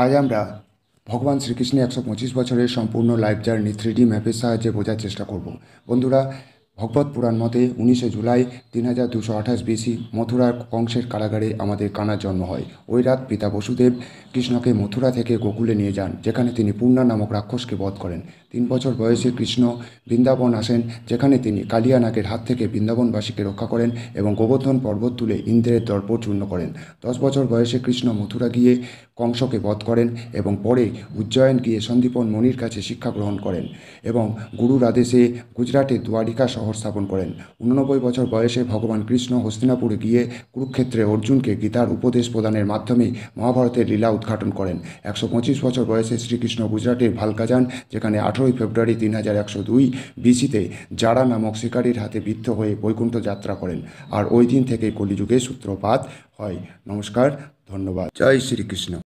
আজ আমরা ভগবান শ্রীকৃষ্ণের 125 বছরের সম্পূর্ণ লাইফ জার্নি 3D ম্যাপের সাহায্যে বোঝার চেষ্টা করব। বন্ধুরা, ভগবত পুরাণ মতে 19 জুলাই 3228 বিসি মথুরার কংসের কারাগারে আমাদের কানার জন্ম হয়। ওই রাত পিতা বসুদেব কৃষ্ণকে মথুরা থেকে গোকুলে নিয়ে যান, যেখানে তিনি পূর্ণা নামক রাক্ষসকে বধ করেন। 3 বছর বয়সে কৃষ্ণ বৃন্দাবন আসেন, যেখানে তিনি কালিয়া নাগের হাত থেকে বৃন্দাবনবাসীকে রক্ষা করেন এবং গোবর্ধন পর্বত তুলে ইন্দ্রের দর্প চূর্ণ করেন। 10 বছর বয়সে কৃষ্ণ মথুরা গিয়ে কংসকে বধ করেন এবং পরে উজ্জয়ন গিয়ে সন্দীপন মণির কাছে শিক্ষা গ্রহণ করেন এবং গুরুর আদেশে গুজরাটে দ্বারিকা শহর স্থাপন করেন। 89 বছর বয়সে ভগবান কৃষ্ণ হস্তিনাপুরে গিয়ে কুরুক্ষেত্রে অর্জুনকে গীতার উপদেশ প্রদানের মাধ্যমে মহাভারতের লীলা উদ্ঘাটন করেন। 125 বছর বয়সে শ্রীকৃষ্ণ গুজরাটের ভালকা যান, যেখানে 18 ফেব্রুয়ারি 3102 বিসিতে জারা নামক শিকারীর হাতে বিদ্ধ হয়ে বৈকুণ্ঠ যাত্রা করেন। আর ওই দিন থেকে কলিযুগের সূত্রপাত হয়। নমস্কার, ধন্যবাদ। জয় শ্রীকৃষ্ণ।